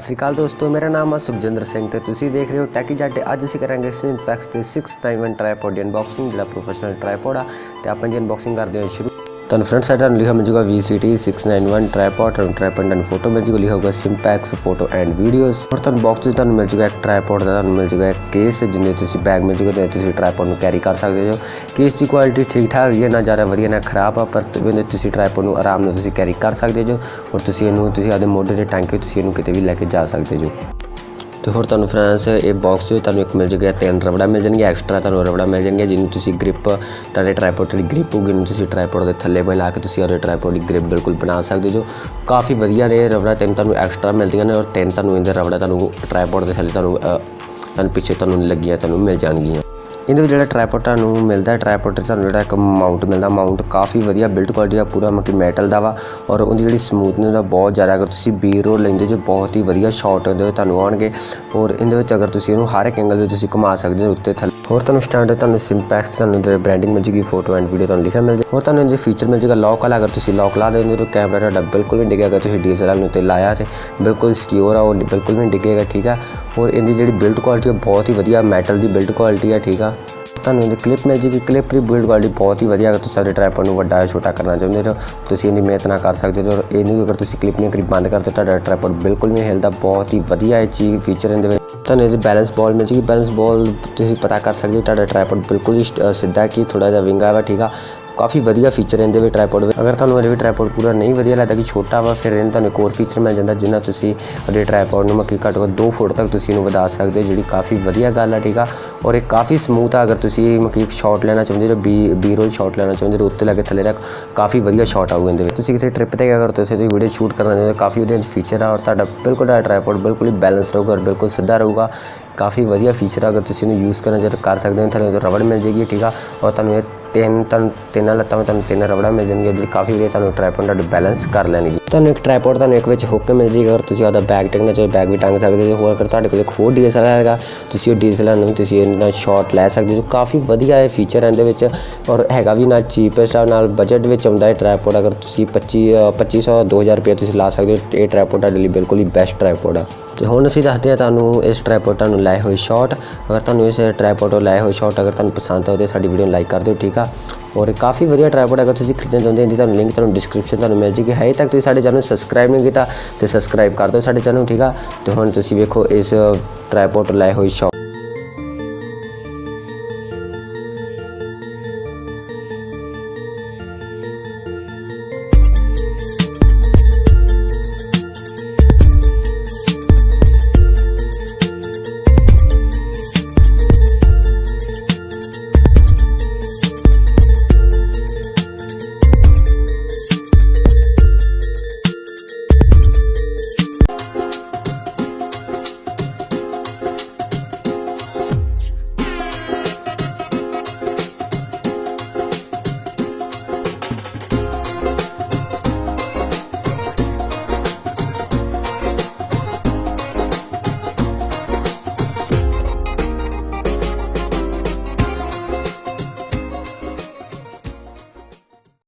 श्री अकाल दोस्तों, मेरा नाम है सुखजिंदर सिंह तो तुसी देख रहे हो टैकी जट। अज असीं करांगे सिंपैक्स के 691 ट्राईपॉड की अनबॉक्सिंग, जो प्रोफेशनल ट्राईपॉड आ। तो आपां जी अनबॉक्सिंग करते हैं शुरू। तुहानूं फ्रंट साइड लिखा मिल जाएगा VCT 691 ट्राईपॉड। ट्राईपॉड फोटो मिल जाएगी, लिखा होगा सिंपैक्स फोटो एंड वीडियोज़। और तुहानूं बॉक्स में मिल जाएगा एक ट्राईपॉड का, मिल जाएगा एक केस जिन्हें तुसीं बैग मिल जाएगा, तो ट्राईपॉड में कैरी कर सकते हो। केस की क्वालिटी ठीक ठाक है, ना ज़्यादा वधिया ना खराब आ, पर तुसीं ट्राईपॉड में आराम नाल तुसीं कैरी कर सकते हो। और तुसीं आपदे मोढे ते टंग के तुसीं किते भी लैके जा सकते हो। तो होर तुहानूं फ्रेंड्स ये बॉक्स एक मिल जाएगा 3 रबड़ा मिल जाएंगे, एक्सट्रा तुहानूं रबड़ा मिल जाएंगे जिन्होंने तुसीं ग्रिप तुहाडे ट्राईपॉड की ग्रिप होगी तुसीं ट्राईपॉड के थल्ले मिला के तुसीं अपने ट्राईपॉड की ग्रिप बिल्कुल बना सकते हो। काफ़ी वधिया ने रबड़ा 3 तुहानूं एक्सट्रा मिलदियां ने, और 3 तुहानूं इहदे रबड़ा तुहानूं ट्राईपॉड के थल्ले तुहानूं पिछे तुहानूं लगियां तुहानूं मिल जाणगियां। इहदे जो ट्राईपॉड तुहानूं मिलता है, ट्राईपॉड ते तुहानूं जिहड़ा एक माउंट मिलता, माउंट काफ़ी वधिया बिल्ड क्वालिटी का पूरा मतलब मैटल का वा। और उहदी जिहड़ी स्मूथनेस आ बहुत ज़्यादा, अगर तुसीं बी रोल लैंदे जो बहुत ही वधिया शॉट तुहानूं आउणगे। और इहदे विच अगर तुसीं इहनूं हर एक एंगल में तुसीं घुमा सकदे हो उत्ते थल्ले। और तुहानूं स्टैंड तुहानूं सिंपैक्स तुहानूं ब्रांडिंग मिल जाएगी, फोटो एंड वीडियो तुहानूं लिखा मिल जाए। और तुहानूं इहदे फीचर मिल जाएगा लॉक वाला, अगर तुसीं लॉक ला देंगे तो कैमरा तुहाडा बिल्कुल नहीं डिगेगा। तुसीं DSLR उत्ते लाया तो बिल्कुल सिक्योर आ, और बिल्कुल नहीं डिगेगा, ठीक है। और इहदी जिहड़ी बिल्ड क्वालिटी बहुत ही वधिया मैटल की बिल्ड क्वालिटी है, ठीक है। तुहानूं इहदी क्लिप मिल जाएगी, क्लिप की बिल्ड क्वालिटी बहुत ही वधिया। अगर तुसीं अपने ट्राईपॉड नूं वड्डा छोटा करना चाहुंदे हो तुसीं इहदी मेहनत ना कर सकते हो। और इहनूं अगर तुसीं क्लिप नहीं करी बंद करते तुहाडा ट्राईपॉड बिल्कुल नहीं हिलदा, बहुत ही वधिया चीज़ फीचर इहदे विच। तुहानूं इहदी बैलेंस बॉल मिल जाएगी, बैलेंस बॉल तुसीं पता कर सकते हो तुहाडा ट्राईपॉड बिल्कुल ही सीधा कि थोड़ा जिहा विंगा वा, ठीक है। काफ़ी वधिया फीचर इहदे विच ट्राईपॉड। अगर तुहानूं इहदे विच ट्राईपॉड पूरा नहीं वधिया लगदा कि छोटा वा, फिर इहदे तुहानूं एक होर फीचर मिल जांदा जिन्ना तुसीं अपने ट्राईपॉड नूं मतलब घੱਟ ਤੋਂ 2 फुट तक तुसीं इहनूं वधा सकदे हो, जिहड़ी काफ़ी वधिया गल है, ठीक है। और ये काफ़ी समूथ आ, अगर तुसीं मतलब शॉट लेना चाहुंदे हो, बी रोल शॉट लेना चाहुंदे हो, उत्ते लगे थल्ले तक काफ़ी वधिया शॉट आऊगा इहदे विच। तुसीं किसी ट्रिप ते अगर तुसीं वीडियो शूट करना चाहुंदे हो, काफ़ी वधिया फीचर है। और तुहाडा बिल्कुल ट्राईपॉड बिल्कुल ही बैलेंस रहूगा और बिल्कुल सीधा रहूगा, काफ़ी वधिया फीचर है। अगर तुसीं इहनूं यूज़ करना चाहो कर सकते हो। थल्ले रबड़ मिल जाएगी, ठीक है। और तुहानूं तीन लत्तां में तुहानूं 3 रबड़ा मिल जाएंगे, जिहड़ी काफ़ी वधिया तुहानूं ट्राईपॉड बैलेंस कर लैणगे। तुहानूं एक ट्राईपॉड तुहानूं एक विच हुक मिल जाएगी, अगर तुसीं आपदा बैग टंगना चाहो बैग भी टंग सकदे हो। होर अगर तुहाडे कोल एक होर DSLR हैगा तुसीं ओह DSLR नूं तुसीं इहदा शॉट लै सकदे हो। काफ़ी वधिया ये फीचर है इहदे विच, और हैगा भी ना चीपेस्ट आ, नाल बजट विच आउंदा है ट्राईपॉड। अगर तुसीं 2500 2000 रुपये तुसीं ला सकदे हो, ये ट्राईपॉड तुहाडे लई बिल्कुल ही बेस्ट ट्राईपॉड आ। तो हुण असीं दसदे हां तुहानूं इस ट्राईपॉड तुहानूं लाए होए शॉट। अगर तुहानूं इस ट्राईपॉड तो लाए होए शॉट अगर तुहानूं पसंद आए तो साडी वीडियो लाइक कर दिओ, ठीक है। और काफ़ी वधिया ट्राईपॉड अगर तुसीं खरीदना चाहुंदे हो, इहदी लिंक तुहानूं डिस्क्रिप्शन तुहानूं मिल जाएगी। हजे तक तुसीं साडे चैनल सबसक्राइब नहीं कीता तो सबसक्राइब कर दो साडे चैनल, ठीक है। तो हुण तुसीं वेखो इस ट्राईपॉड लाए होए शॉट।